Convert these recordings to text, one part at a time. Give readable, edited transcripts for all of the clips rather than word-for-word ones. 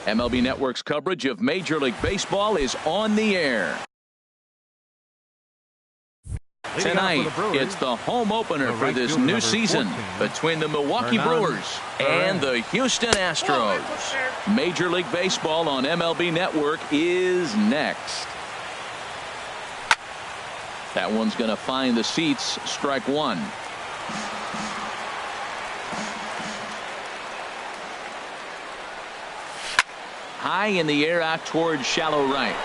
MLB Network's coverage of Major League Baseball is on the air. Tonight, it's the home opener for this new season between the Milwaukee Brewers and the Houston Astros. Major League Baseball on MLB Network is next. That one's going to find the seats. Strike one. High in the air out towards shallow right.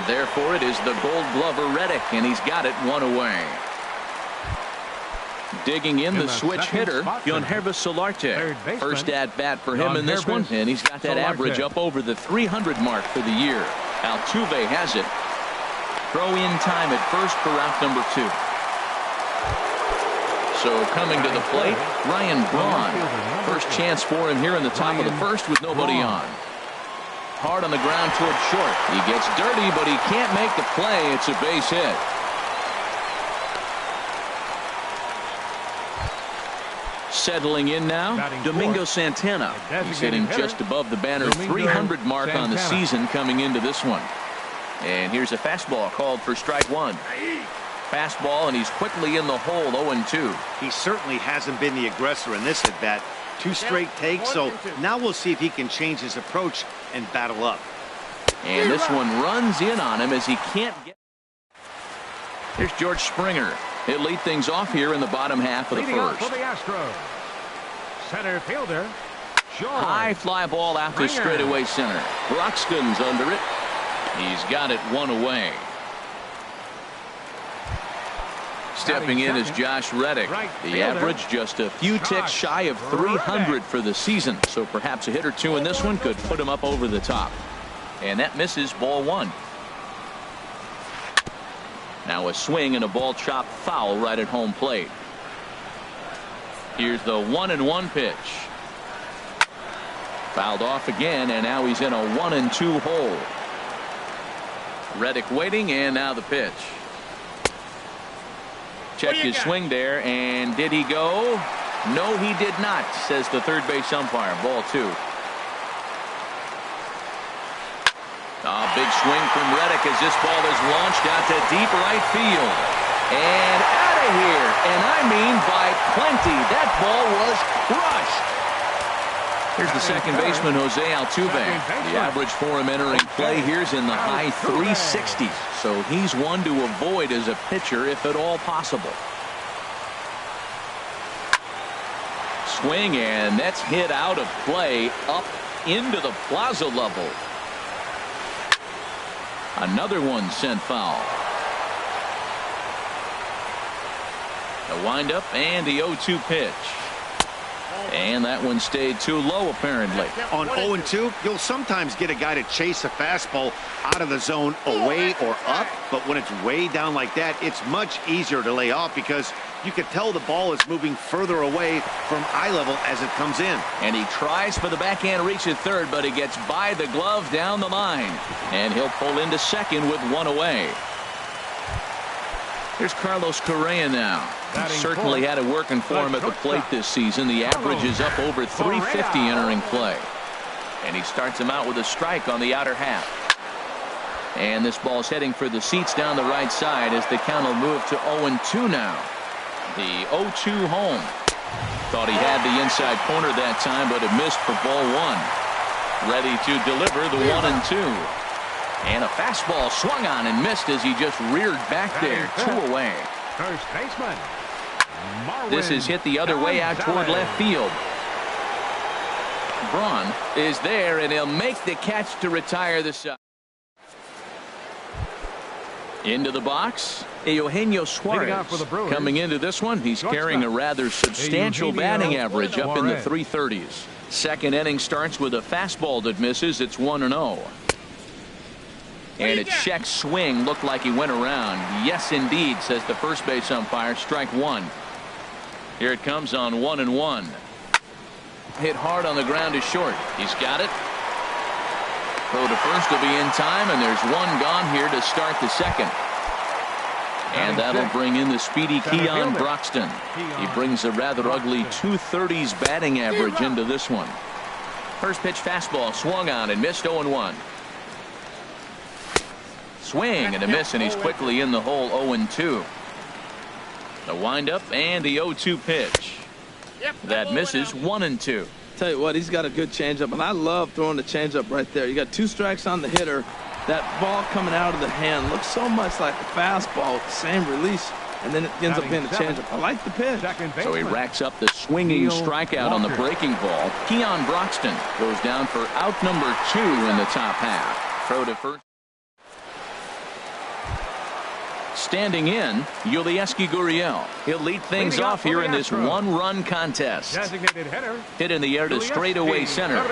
Therefore, it is the Gold Glover Reddick, and he's got it one away. Digging in the switch hitter, Yonhervis Solarte. First at bat for him in this one, and he's got that average up over the 300 mark for the year. Altuve has it. Throw in time at first for route number 2. So coming to the plate, Ryan Braun. First chance for him here in the top of the first with nobody on. Hard on the ground towards short. He gets dirty, but he can't make the play. It's a base hit. Settling in now, Domingo Santana. He's hitting just above the banner 300 mark on the season coming into this one. And here's a fastball called for strike one. Fastball, and he's quickly in the hole, 0-2. He certainly hasn't been the aggressor in this at bat. 2 straight takes, so now we'll see if he can change his approach and battle up. And this one runs in on him as he can't get. Here's George Springer. He'll lead things off here in the bottom half of the first. For the Astros, center fielder, high fly ball out to straightaway center. Broxton's under it. He's got it one away. Stepping in is Josh Reddick. The average just a few ticks shy of 300 for the season. So perhaps a hit or two in this one could put him up over the top. And that misses, ball one. Now a swing and a ball chopped foul right at home plate. Here's the 1-1 pitch. Fouled off again, and now he's in a 1-2 hole. Reddick waiting, and now the pitch. Check his swing there, and did he go? No, he did not, says the third base umpire. Ball 2. Big swing from Reddick as this ball is launched out to deep right field. And out of here, and I mean by plenty. That ball was crushed. Here's the second baseman, Jose Altuve. The average for him entering play here is in the high 360s. So he's one to avoid as a pitcher if at all possible. Swing, and that's hit out of play up into the plaza level. Another one sent foul. The windup and the 0-2 pitch. And that one stayed too low, apparently. On 0-2, you'll sometimes get a guy to chase a fastball out of the zone away or up. But when it's way down like that, it's much easier to lay off because you can tell the ball is moving further away from eye level as it comes in. And he tries for the backhand reach at third, but he gets by the glove down the line. And he'll pull into second with one away. Here's Carlos Correa now. He certainly had it working for him at the plate this season. The average is up over 350 entering play. And he starts him out with a strike on the outer half. And this ball's heading for the seats down the right side as the count will move to 0-2 now. The 0-2 home. Thought he had the inside corner that time, but it missed for ball one. Ready to deliver the 1-2. And a fastball swung on and missed as he just reared back there. 2 away. First baseman. This is hit the other way out toward left field. Braun is there, and he'll make the catch to retire the side. Into the box, Eugenio Suarez. Coming into this one, he's carrying a rather substantial batting average up in the 330s. Second inning starts with a fastball that misses. It's 1-0. And its check swing looked like he went around. Yes, indeed, says the first base umpire. Strike one. Here it comes on 1-1. Hit hard on the ground to short. He's got it. Throw to first will be in time, and there's one gone here to start the second. And that'll bring in the speedy Keon Broxton. He brings a rather ugly 230s batting average into this one. First pitch fastball swung on and missed. 0-1. Swing and a miss, and he's quickly in the hole. 0-2. The windup and the 0-2 pitch. That misses. 1-2. Tell you what, he's got a good changeup, and I love throwing the changeup right there. You got 2 strikes on the hitter. That ball coming out of the hand looks so much like a fastball with the same release, and then it ends up being a changeup. I like the pitch. So he racks up the swinging strikeout on the breaking ball. Keon Broxton goes down for out number 2 in the top half. Throw to first. Standing in, Yulieski Gurriel. He'll lead things off here in this 1-run contest. Designated hitter. Hit in the air to straightaway center.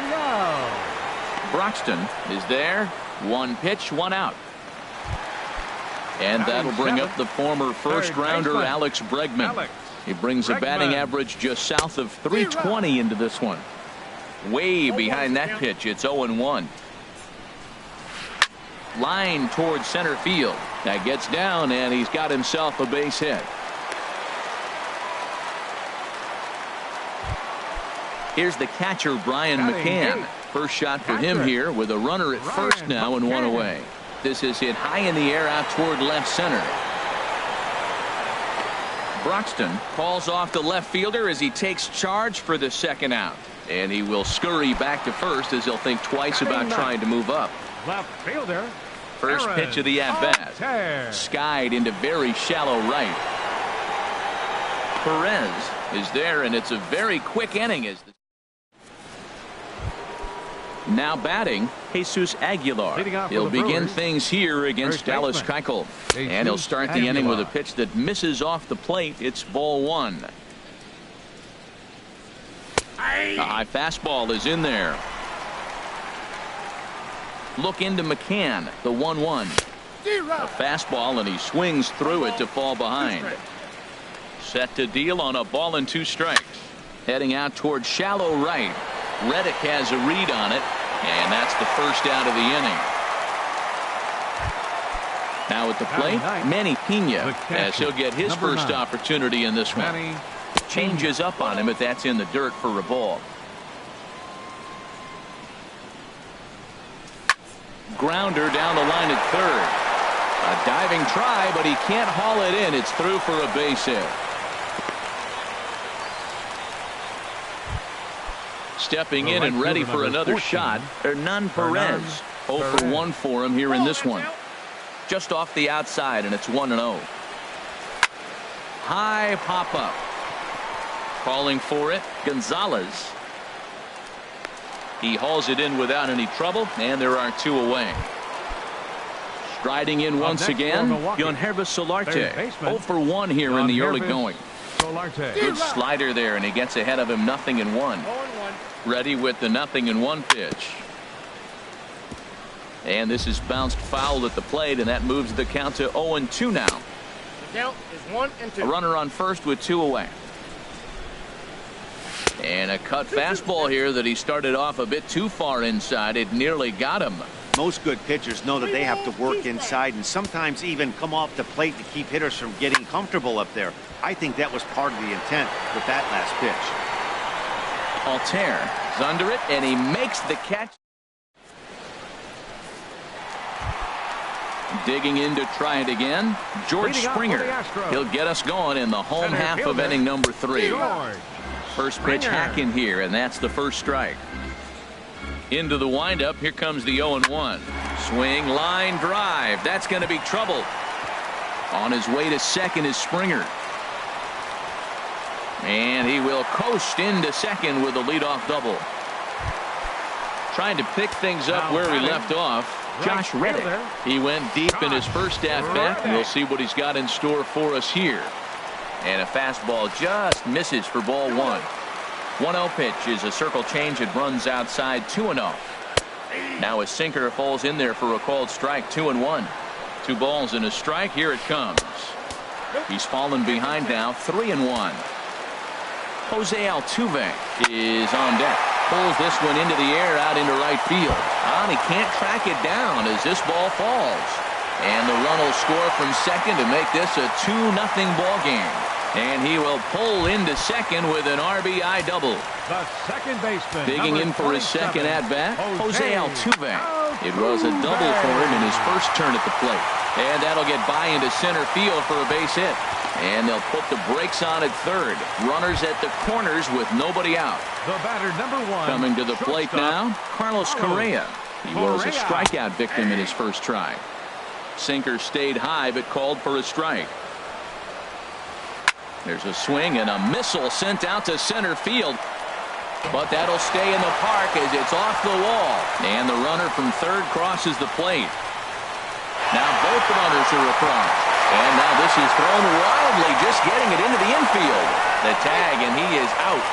Broxton is there. 1 pitch, 1 out. And that'll bring up the former first-rounder Alex Bregman. He brings a batting average just south of 320 into this one. Way behind that pitch, it's 0-1. Line towards center field. That gets down, and he's got himself a base hit. Here's the catcher, Brian McCann. First shot for him here with a runner at first now and 1 away. This is hit high in the air out toward left center. Broxton calls off the left fielder as he takes charge for the second out. And he will scurry back to first as he'll think twice about trying to move up. Left fielder. First pitch of the at-bat. Skied into very shallow right. Perez is there, and it's a very quick inning. Now batting, Jesus Aguilar. He'll begin things here against Dallas Keuchel. And he'll start the inning with a pitch that misses off the plate. It's ball 1. A high fastball is in there. Look into McCann, the 1-1. A fastball, and he swings through it to fall behind. Set to deal on a ball and 2 strikes. Heading out toward shallow right. Reddick has a read on it, and that's the first out of the inning. Now at the plate, Manny Pena, as he'll get his first opportunity in this one. Changes up on him, but that's in the dirt for a ball. Grounder down the line at third. A diving try, but he can't haul it in. It's through for a base hit. Stepping in and ready for another shot, Hernan Perez. 0 for 1 for him here in this one. Just off the outside, and it's 1-0. High pop-up. Calling for it, Gonzalez. He hauls it in without any trouble, and there are 2 away. Striding in once again, Yonhervis Solarte. 0 for 1 here in the early going. Good slider there, and he gets ahead of him. 0-1. Ready with the 0-1 pitch. And this is bounced foul at the plate, and that moves the count to 0-2 now. The count is 1-2. A runner on first with 2 away. And a cut fastball here that he started off a bit too far inside. It nearly got him. Most good pitchers know that they have to work inside and sometimes even come off the plate to keep hitters from getting comfortable up there. I think that was part of the intent with that last pitch. Altair is under it, and he makes the catch. Digging in to try it again, George Springer. He'll get us going in the home half of inning number 3. First pitch hack in here, and that's the first strike. Into the windup, here comes the 0-1. Swing, line drive. That's going to be trouble. On his way to second is Springer. And he will coast into second with a leadoff double. Trying to pick things up where he left off, Josh Reddick. He went deep in his first at-bat, and we'll see what he's got in store for us here. And a fastball just misses for ball 1. 1-0 pitch is a circle change. It runs outside. 2-0. Now a sinker falls in there for a called strike. 2-1. 2 balls and a strike. Here it comes. He's fallen behind now. 3-1. Jose Altuve is on deck. Pulls this one into the air out into right field. And he can't track it down as this ball falls. And the run will score from second to make this a 2-0 ball game. And he will pull into second with an RBI double. The second baseman. Digging in for his second at-bat, Jose Altuve. It was a double for him in his first turn at the plate. And that'll get by into center field for a base hit. And they'll put the brakes on at third. Runners at the corners with nobody out. The batter, number 1. Coming to the plate now, Carlos Correa. He was a strikeout victim in his first try. Sinker stayed high but called for a strike. There's a swing and a missile sent out to center field. But that'll stay in the park as it's off the wall. And the runner from third crosses the plate. Now both runners are across. And now this is thrown wildly, just getting it into the infield. The tag, and he is out.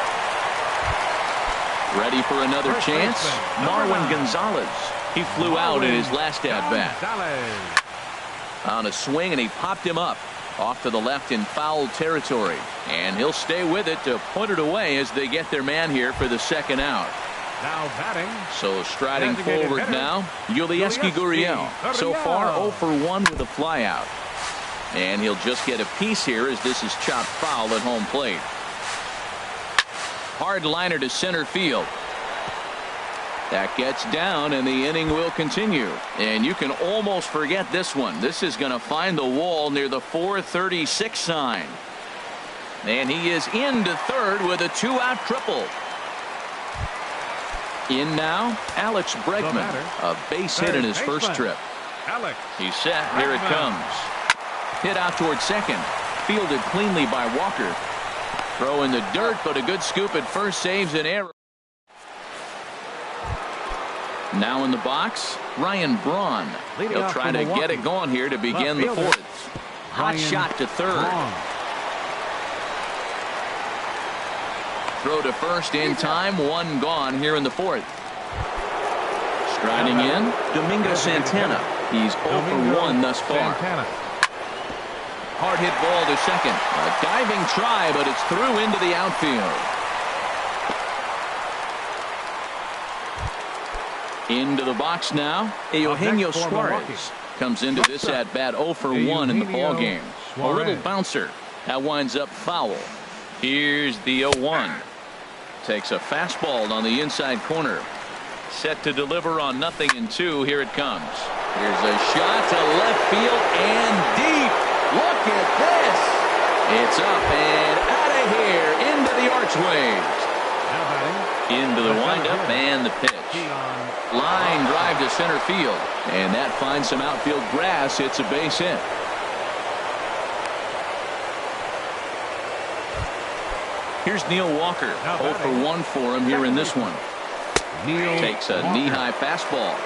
Ready for another chance? Marwin Gonzalez. He flew out in his last at-bat. On a swing, and he popped him up. Off to the left in foul territory. And he'll stay with it to put it away as they get their man here for the second out. Now batting. So striding forward now, Yulieski Gurriel. So far 0 for 1 with a flyout. And he'll just get a piece here as this is chopped foul at home plate. Hard liner to center field. That gets down, and the inning will continue. And you can almost forget this one. This is going to find the wall near the 436 sign. And he is into third with a 2-out triple. In now, Alex Bregman. A base hit in his first trip. He's set. Here it comes. Hit out towards second. Fielded cleanly by Walker. Throw in the dirt, but a good scoop at first saves an error. Now in the box, Ryan Braun. He'll try to get it going here to begin the fourth. Hot shot to third. Throw to first in time. One gone here in the fourth. Striding in, Domingo Santana. He's 0 for 1 thus far. Hard hit ball to second. A diving try, but it's through into the outfield. Into the box now, Eugenio Suarez comes into this at bat 0 for 1 in the ball game. A little bouncer. That winds up foul. Here's the 0-1. Takes a fastball on the inside corner. Set to deliver on 0-2. Here it comes. Here's a shot to left field and deep. Look at this. It's up and out of here into the archways. Into the windup and the pitch. Line drive to center field. And that finds some outfield grass. It's a base hit. Here's Neil Walker. 0 for 1 for him here in this one. Takes a knee-high fastball.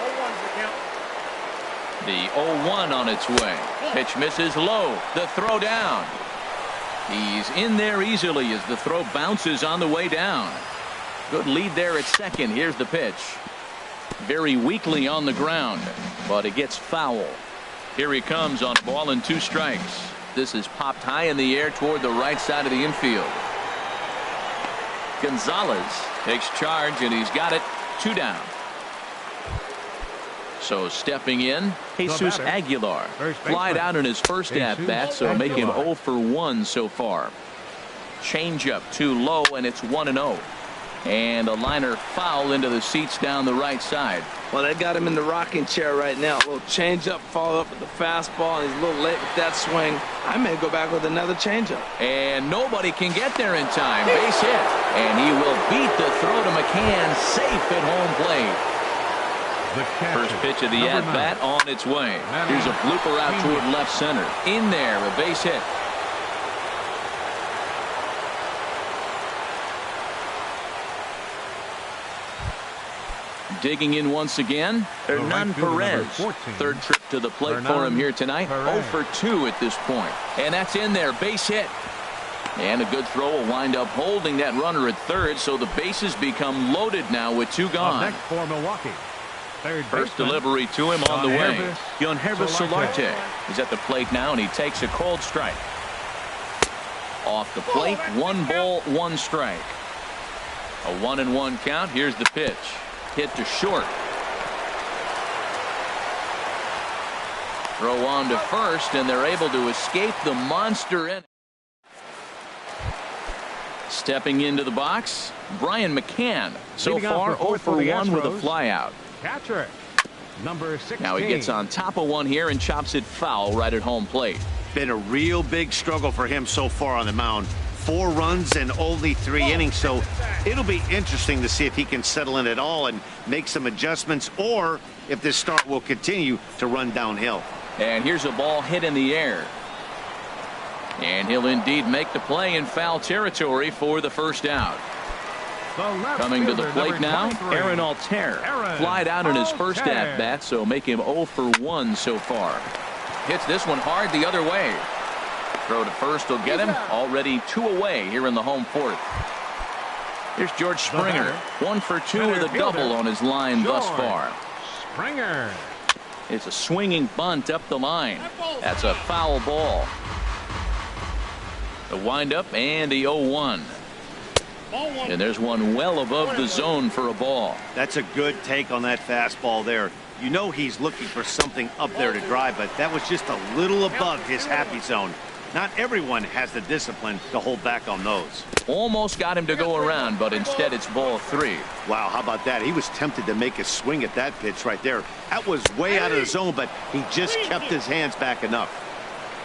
The 0-1 on its way. Pitch misses low. The throw down. He's in there easily as the throw bounces on the way down. Good lead there at second. Here's the pitch. Very weakly on the ground, but it gets foul. Here he comes on a ball and 2 strikes. This is popped high in the air toward the right side of the infield. Gonzalez takes charge, and he's got it. 2 down. So stepping in, Jesus Aguilar. Flied out in his first at-bat, so make him 0 for 1 so far. Changeup too low, and it's 1-0. And a liner foul into the seats down the right side. Well, they got him in the rocking chair right now. A little changeup, follow up with the fastball, and he's a little late with that swing. I may go back with another changeup. And nobody can get there in time. Base hit. And he will beat the throw to McCann, safe at home plate. First pitch of the at-bat on its way. Here's a blooper out toward left center. In there, a base hit. Digging in once again, Hernan Perez. Third trip to the plate for him here tonight. 0 for 2 at this point. And that's in there, base hit. And a good throw will wind up holding that runner at third, so the bases become loaded now with 2 gone. For Milwaukee. First delivery to him on the way. Yonhervis Solarte is at the plate now, and he takes a cold strike. Off the plate, 1 ball, 1 strike. A 1-1 count. Here's the pitch. Hit to short. Throw on to first, and they're able to escape the monster inning. Stepping into the box, Brian McCann. So Leading off far, the 0 fourth for for the 1 with a Astros. flyout. Catcher, number 16. Now he gets on top of one here and chops it foul right at home plate. Been a real big struggle for him so far on the mound. 4 runs and only 3 innings, so it'll be interesting to see if he can settle in at all and make some adjustments, or if this start will continue to run downhill. And here's a ball hit in the air. And he'll indeed make the play in foul territory for the first out. Coming to the plate now, Aaron Altair. Flied out in his first at-bat, so make him 0 for 1 so far. Hits this one hard the other way. Throw to first will get him. Already 2 away here in the home fourth. Here's George Springer. 1 for 2 with a double on his line thus far. Springer. It's a swinging bunt up the line. That's a foul ball. The windup and the 0-1. And there's one well above the zone for a ball. That's a good take on that fastball there. You know he's looking for something up there to drive, but that was just a little above his happy zone. Not everyone has the discipline to hold back on those. Almost got him to go around, but instead it's ball 3. Wow, how about that? He was tempted to make a swing at that pitch right there. That was way out of the zone, but he just kept his hands back enough.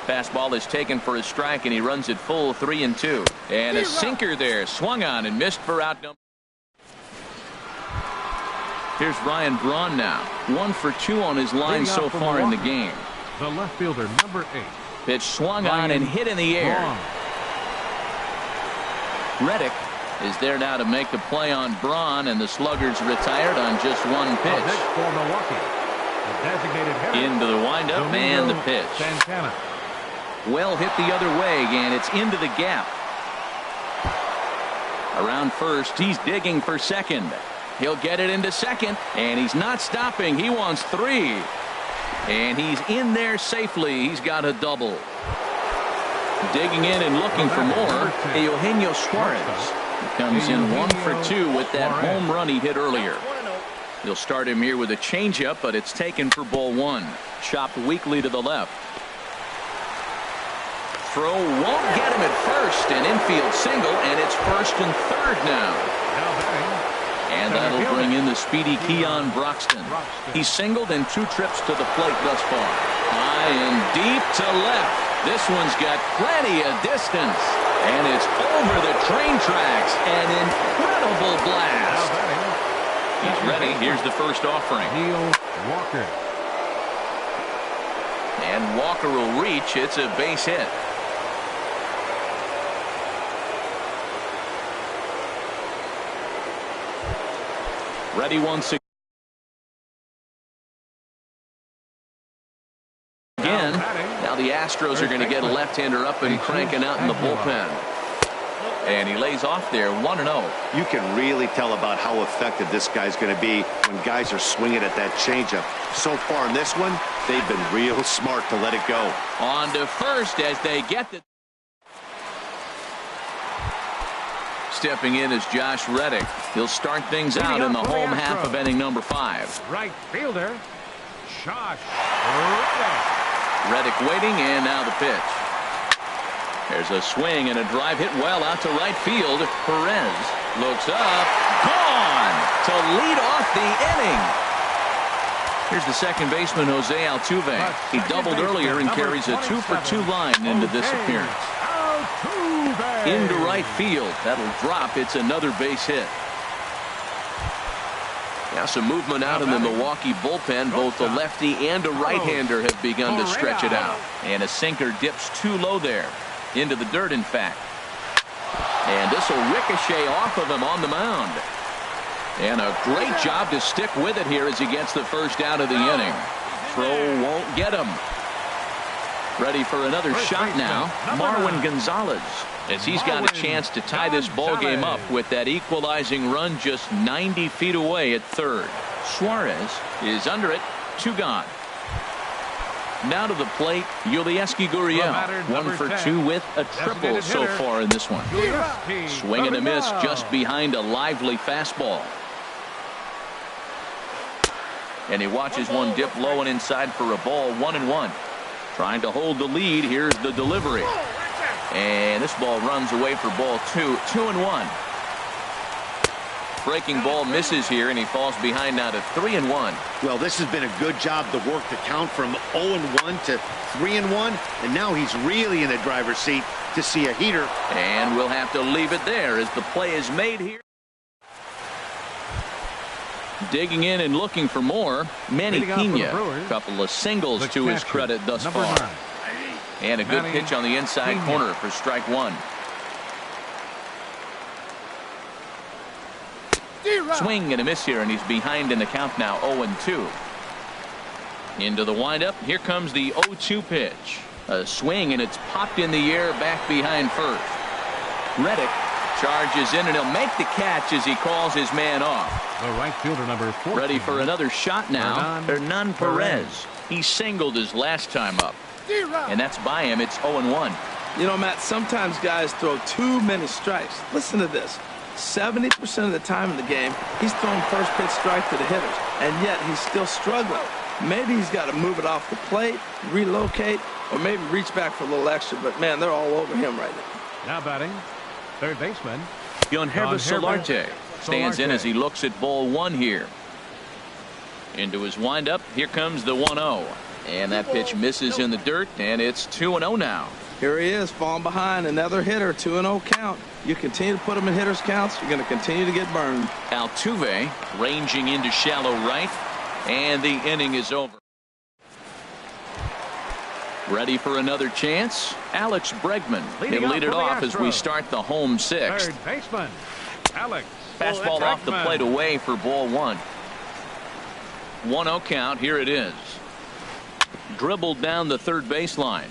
Fastball is taken for a strike, and he runs it full 3-2. And a sinker there, swung on and missed for out number. Here's Ryan Braun now. 1 for 2 on his line so far in the game. The left fielder, number 8. Pitch swung on and hit in the air. Reddick is there now to make the play on Braun, and the Sluggers retired on just 1 pitch. For Milwaukee, the designated hitter, into the windup and the pitch. Santana. Well hit the other way, and it's into the gap. Around first, he's digging for second. He'll get it into second, and he's not stopping. He wants 3. And he's in there safely. He's got a double. Digging in and looking for more, Eugenio Suarez. He comes in 1 for 2 with that home run he hit earlier. He'll start him here with a changeup, but it's taken for ball 1. Chopped weakly to the left. Throw won't get him at first. An infield single, and it's 1st and 3rd now. And that'll bring in the speedy Keon Broxton. He's singled in 2 trips to the plate thus far. High and deep to left. This one's got plenty of distance. And it's over the train tracks. An incredible blast. He's ready. Here's the first offering. Neil Walker. And Walker will reach. It's a base hit. Ready once again. Now the Astros are going to get a left-hander up and cranking out in the bullpen. And he lays off there 1-0. You can really tell about how effective this guy's going to be when guys are swinging at that changeup. So far in this one, they've been real smart to let it go. On to first as they get the... Stepping in is Josh Reddick. He'll start things out in the home half of inning number 5. Right fielder, Josh Reddick. Reddick waiting, and now the pitch. There's a swing and a drive hit well out to right field. Perez looks up, gone to lead off the inning. Here's the second baseman, Jose Altuve. He doubled earlier and carries a 2 for 2 line into this appearance. Into right field. That'll drop. It's another base hit. Now some movement out in the Milwaukee bullpen. Both the lefty and a right-hander have begun to stretch it out. And a sinker dips too low there. Into the dirt, in fact. And this will ricochet off of him on the mound. And a great job to stick with it here as he gets the first out of the inning. Throw won't get him. Ready for another shot now, Marwin Gonzalez, as he's got a chance to tie this ball game up with that equalizing run just 90 feet away at third. Suarez is under it, 2 gone. Now to the plate, Yulieski Gurriel, 1 for 2 with a triple so far in this one. Swing and a miss just behind a lively fastball. And he watches one dip low and inside for a ball, 1-1. Trying to hold the lead. Here's the delivery. And this ball runs away for ball 2. 2-1. Breaking ball misses here, and he falls behind now to 3-1. Well, this has been a good job to work the count from 0-1 to 3-1, and now he's really in the driver's seat to see a heater. And we'll have to leave it there as the play is made here. Digging in and looking for more, Manny Pena. A couple of singles to his credit thus far. And a good pitch on the inside corner for strike 1. Swing and a miss here, and he's behind in the count now, 0-2. Into the windup. Here comes the 0-2 pitch. A swing, and it's popped in the air back behind first. Reddick charges in, and he'll make the catch as he calls his man off. The right fielder, number 14. Ready for another shot now. Hernan Perez. He singled his last time up. And that's by him. It's 0-1. You know, Matt, sometimes guys throw too many strikes. Listen to this. 70% of the time in the game, he's throwing first pitch strike to the hitters, and yet he's still struggling. Maybe he's got to move it off the plate, relocate, or maybe reach back for a little extra, but man, they're all over him right now. Now batting, third baseman. Yangervis Solarte stands in as he looks at ball 1 here. Into his windup, here comes the 1-0. And that pitch misses in the dirt, and it's 2-0 now. Here he is, falling behind, another hitter, 2-0 count. You continue to put him in hitters counts, you're going to continue to get burned. Altuve ranging into shallow right, and the inning is over. Ready for another chance? Alex Bregman. He'll lead it off as we start the home 6th. Third baseman, Alex. Fastball off the plate away for ball 1. 1-0 count. Here it is. Dribbled down the third baseline.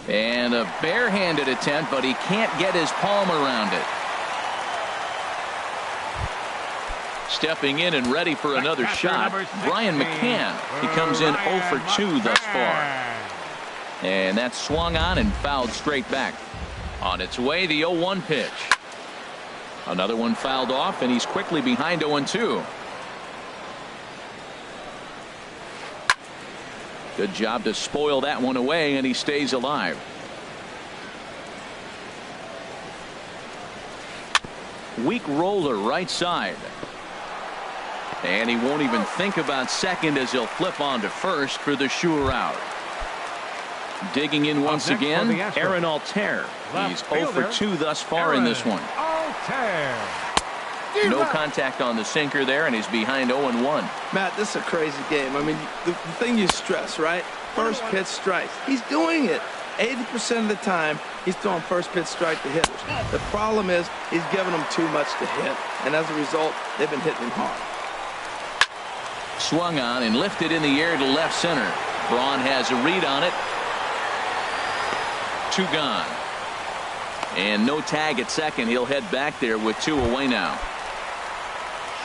And a barehanded attempt, but he can't get his palm around it. Stepping in and ready for another shot, Brian McCann. He comes in 0 for 2 thus far. And that's swung on and fouled straight back. On its way, the 0-1 pitch. Another one fouled off, and he's quickly behind 0-2. Good job to spoil that one away, and he stays alive. Weak roller right side. And he won't even think about second as he'll flip on to first for the sure out. Digging in once again, Aaron Altair. He's 0 for 2 thus far in this one. No contact on the sinker there, and he's behind 0-1. Matt, this is a crazy game. I mean, the thing you stress, right? First pitch strikes. He's doing it. 80% of the time, he's throwing first pitch strike to hitters. The problem is he's giving them too much to hit, and as a result, they've been hitting him hard. Swung on and lifted in the air to left center. Braun has a read on it. 2 gone. And no tag at second. He'll head back there with 2 away now.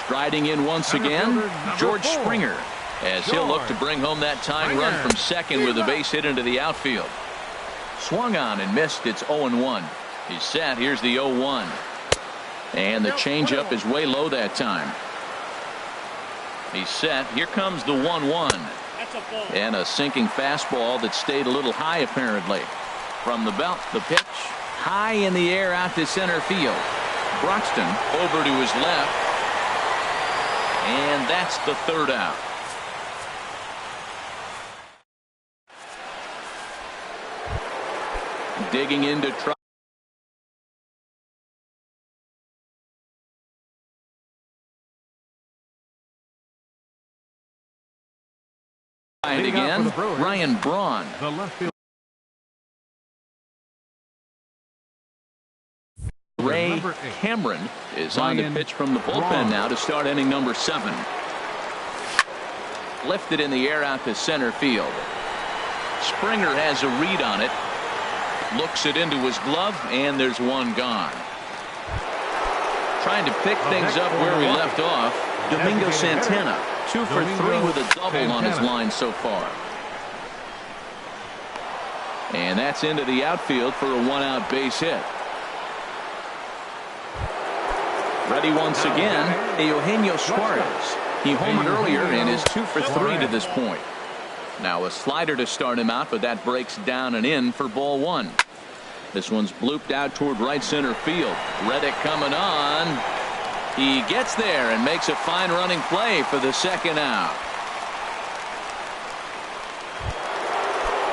Striding in once again, George Springer, as he'll look to bring home that tying run from second with a base hit into the outfield. Swung on and missed. It's 0-1. He's set. Here's the 0-1. And the changeup is way low that time. He's set. Here comes the 1-1. And a sinking fastball that stayed a little high apparently. From the belt, the pitch high in the air out to center field. Broxton over to his left. And that's the third out. Digging in to try. And again, Ryan Braun. The left field. Ray Cameron is on the pitch from the bullpen now to start inning number 7. Lifted in the air out to center field. Springer has a read on it. Looks it into his glove, and there's one gone. Trying to pick things up where we left off, Domingo Santana. 2 for 3 with a double on his line so far. And that's into the outfield for a 1-out base hit. Ready once again, Eugenio Suarez. He homered earlier and is 2 for 3 to this point. Now a slider to start him out, but that breaks down and in for ball 1. This one's blooped out toward right center field. Reddick coming on. He gets there and makes a fine running play for the second out.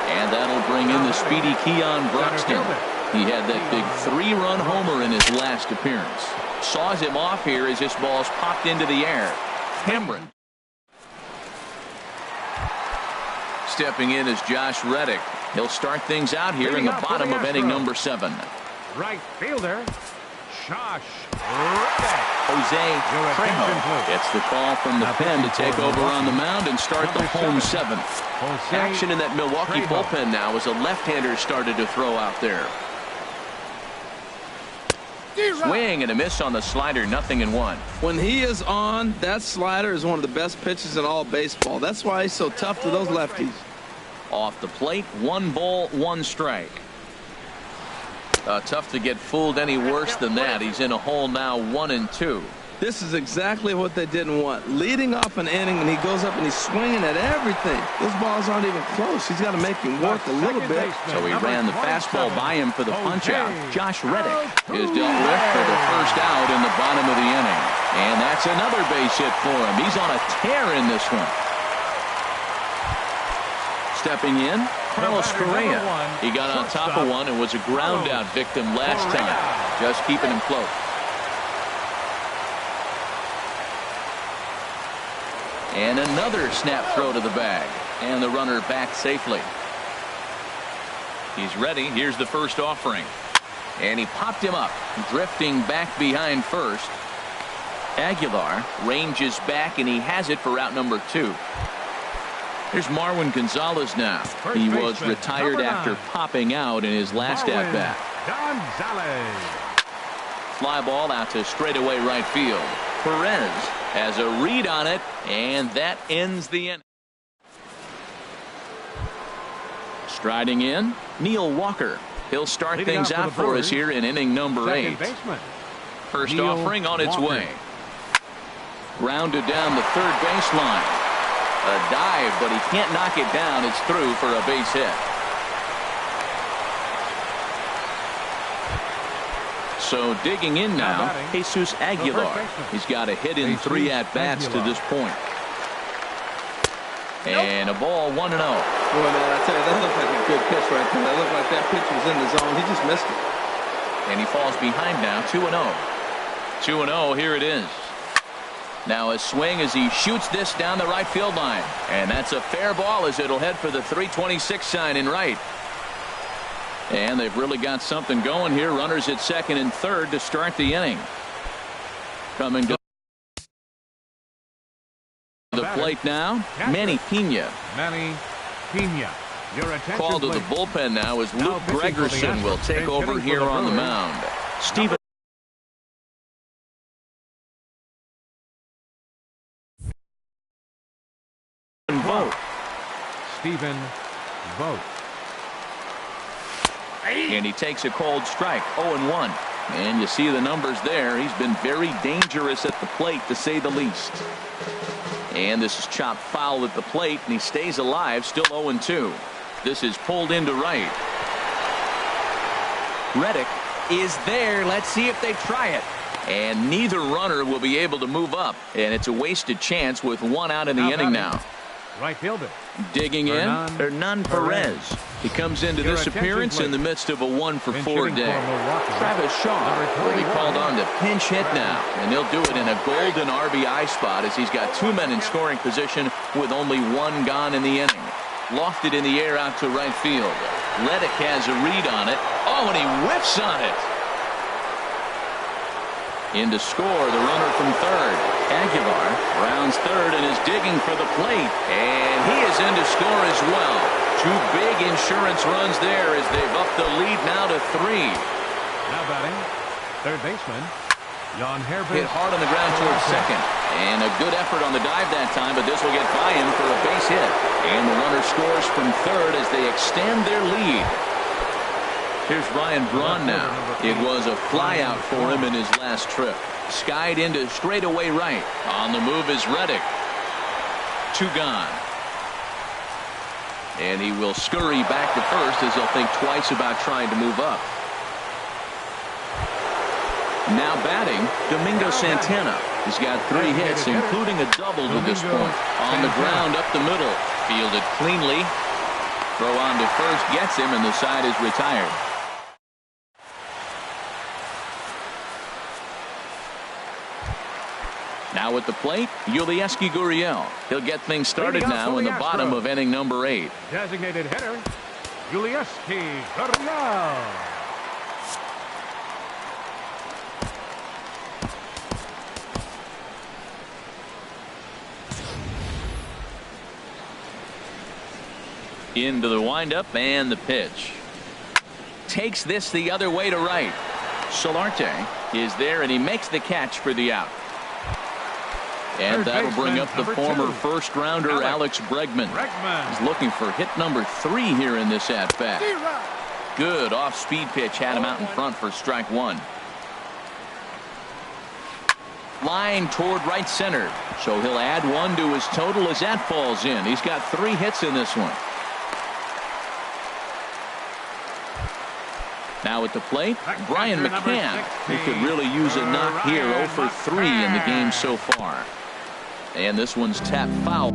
And that'll bring in the speedy Keon Broxton. He had that big 3-run homer in his last appearance. Saws him off here as this ball's popped into the air. Cameron. Stepping in is Josh Reddick. He'll start things out here in the bottom of inning number 7. Right fielder, Josh Reddick. Jose Trejo gets the call from the pen to take over on the mound and start the home 7th. Action in that Milwaukee bullpen now as a left-hander started to throw out there. Swing and a miss on the slider, 0-1. When he is on, that slider is one of the best pitches in all baseball. That's why he's so tough to those lefties. Off the plate, 1 ball, 1 strike. Tough to get fooled any worse than that. He's in a hole now, 1-2. This is exactly what they didn't want. Leading off an inning, and he goes up and he's swinging at everything. Those balls aren't even close. He's got to make him work a little bit. So he ran the fastball by him for the punch-out. Josh Reddick is dealt with for the first out in the bottom of the inning. And that's another base hit for him. He's on a tear in this one. Stepping in, Carlos Correa. He got on top of one and was a ground-out victim last time. Just keeping him close. And another snap throw to the bag. And the runner back safely. He's ready. Here's the first offering. And he popped him up, drifting back behind first. Aguilar ranges back, and he has it for route number 2. Here's Marwin Gonzalez now. He was retired after popping out in his last at-bat. Fly ball out to straightaway right field. Perez has a read on it, and that ends the inning. Striding in, Neil Walker. He'll start things out for us here in inning number 8. First offering on its way. Grounded down the third baseline. A dive, but he can't knock it down. It's through for a base hit. So digging in now, Jesus Aguilar. He's got a hit in 3 at-bats to this point. And a ball, 1-0. Boy, man, I tell you, that looked like a good pitch right there. That looked like that pitch was in the zone. He just missed it. And he falls behind now, 2-0. 2-0, here it is. Now a swing as he shoots this down the right field line. And that's a fair ball as it'll head for the 326 sign in right. And they've really got something going here. Runners at second and third to start the inning. Coming to the plate now, Manny Pena. Called to the bullpen now as Luke Gregerson will take over here on the mound. Stephen Vogt. And he takes a cold strike, 0-1. And you see the numbers there. He's been very dangerous at the plate, to say the least. And this is chopped foul at the plate, and he stays alive, still 0-2. This is pulled into right. Reddick is there. Let's see if they try it. And neither runner will be able to move up. And it's a wasted chance with 1 out in the inning now. Right fielder. Digging in, Hernan Perez. He comes into this appearance in the midst of a 1-for-4 day. Travis Shaw will be called on to pinch hit now, and he'll do it in a golden RBI spot as he's got 2 men in scoring position with only 1 gone in the inning. Lofted in the air out to right field. Reddick has a read on it. Oh, and he whiffs on it. In to score, the runner from third. Aguilar rounds third and is digging for the plate. And he is in to score as well. 2 big insurance runs there as they've upped the lead now to 3. Now batting, third baseman, Jan Herbert. Hit hard on the ground towards second. And a good effort on the dive that time, but this will get by him for a base hit. And the runner scores from third as they extend their lead. Here's Ryan Braun now. It was a flyout for him in his last trip. Skied into straightaway right. On the move is Reddick. 2 gone. And he will scurry back to first as he'll think twice about trying to move up. Now batting, Domingo Santana. He's got 3 hits, including a double to this point. On the ground up the middle. Fielded cleanly. Throw on to first gets him, and the side is retired. Now at the plate, Yulieski Gurriel. He'll get things started now in the bottom of inning number 8. Designated hitter, Yulieski Gurriel. Into the windup and the pitch. Takes this the other way to right. Solarte is there, and he makes the catch for the out. And that'll bring up the former first-rounder Alex Bregman. He's looking for hit number 3 here in this at-bat. Good off-speed pitch had him out in front for strike 1. Line toward right center. So he'll add 1 to his total as that falls in. He's got 3 hits in this one. Now at the plate, Brian McCann, who could really use a knock here. 0 for 3 in the game so far. And this one's tapped foul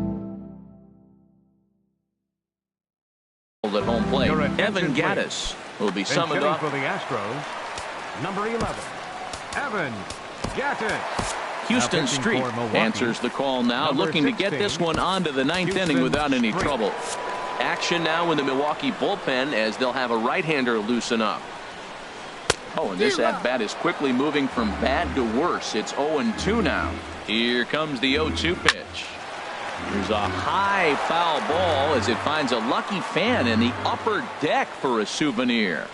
at home plate. Evan Gattis will be summoned up. For the Astros, number 11, Evan Gattis. Houston Street answers the call now, looking to get this one onto the 9th inning without any trouble. Action now in the Milwaukee bullpen as they'll have a right-hander loosen up. Oh, and this at-bat is quickly moving from bad to worse. It's 0-2 now. Here comes the 0-2 pitch. There's a high foul ball as it finds a lucky fan in the upper deck for a souvenir.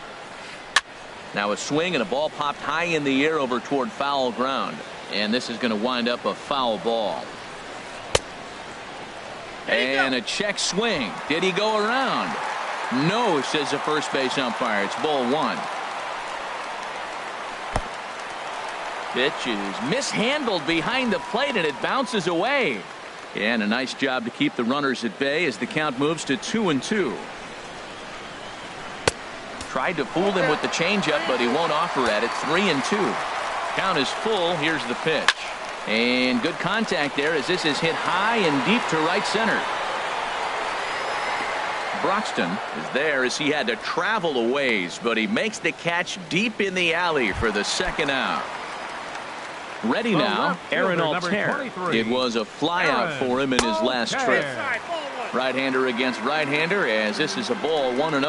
Now a swing and a ball popped high in the air over toward foul ground. And this is going to wind up a foul ball. And a check swing. Did he go around? No, says the first base umpire. It's ball 1. Pitch is mishandled behind the plate, and it bounces away. And a nice job to keep the runners at bay as the count moves to 2-2. Tried to fool him with the changeup, but he won't offer at it. 3-2. Count is full. Here's the pitch. And good contact there as this is hit high and deep to right center. Broxton is there as he had to travel a ways, but he makes the catch deep in the alley for the second out. Ready now, Aaron Altair. It was a flyout for him in his last trip. Right-hander against right-hander as this is a ball 1-0.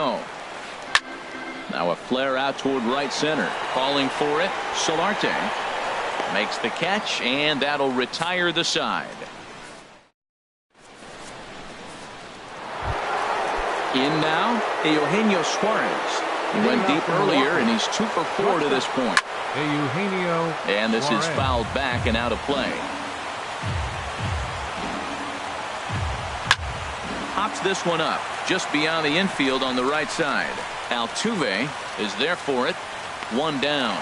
Now a flare out toward right center. Calling for it, Solarte. Makes the catch, and that'll retire the side. In now, Eugenio Suarez. He went deep earlier, and he's 2 for 4 to this point. And this is fouled back and out of play. Pops this one up just beyond the infield on the right side. Altuve is there for it. 1 down.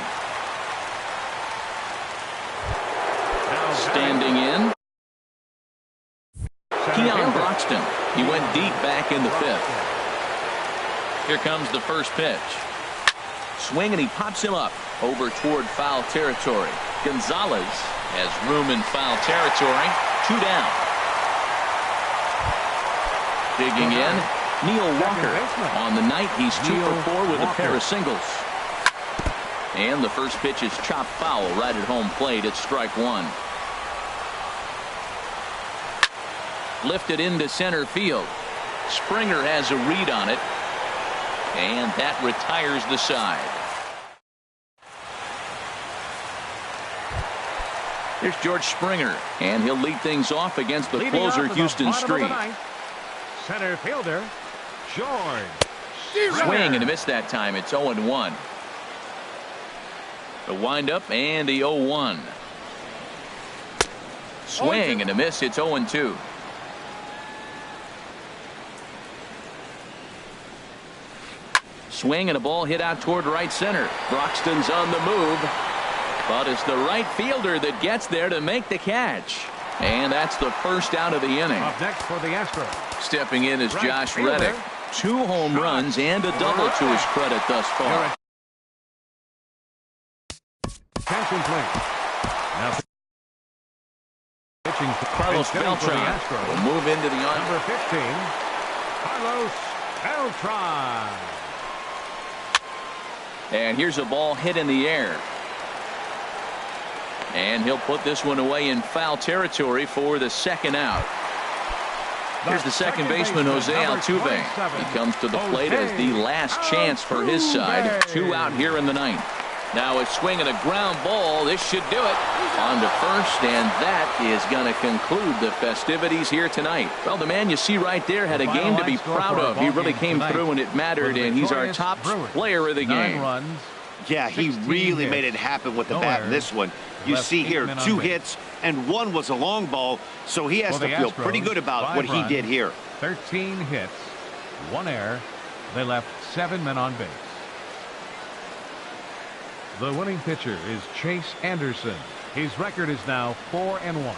Standing in, Keon Broxton. He went deep back in the 5th. Here comes the first pitch. Swing, and he pops him up over toward foul territory. Gonzalez has room in foul territory. 2 down. Digging in, Neil Walker. On the night, he's 2 for 4 with a pair of singles. And the first pitch is chopped foul right at home plate. It's strike 1. Lifted into center field. Springer has a read on it. And that retires the side. Here's George Springer, and he'll lead things off against the closer, Houston Street. Center fielder, George. Swing and a miss that time. It's 0-1. The windup and the 0-1. Swing and a miss. It's 0-2. Swing and a ball hit out toward right center. Broxton's on the move, but it's the right fielder that gets there to make the catch. And that's the first out of the inning. Up next for the Astros. Stepping in is Josh Reddick. 2 home runs and a double to his credit thus far. Attention, please. Now pitching to Carlos Beltran will move into the arm. Number 15, Carlos Beltran. And here's a ball hit in the air. And he'll put this one away in foul territory for the second out. Here's the second baseman, Jose Altuve. He comes to the plate as the last chance for his side. 2 out here in the ninth. Now a swing and a ground ball. This should do it. On to first, and that is going to conclude the festivities here tonight. Well, the man you see right there had a game to be proud of. He really came through when it mattered, and he's our top player of the game. Yeah, he really made it happen with the bat in this one. You see here 2 hits, and 1 was a long ball, so he has to feel pretty good about what he did here. 13 hits, 1 error. They left 7 men on base. The winning pitcher is Chase Anderson. His record is now 4-1.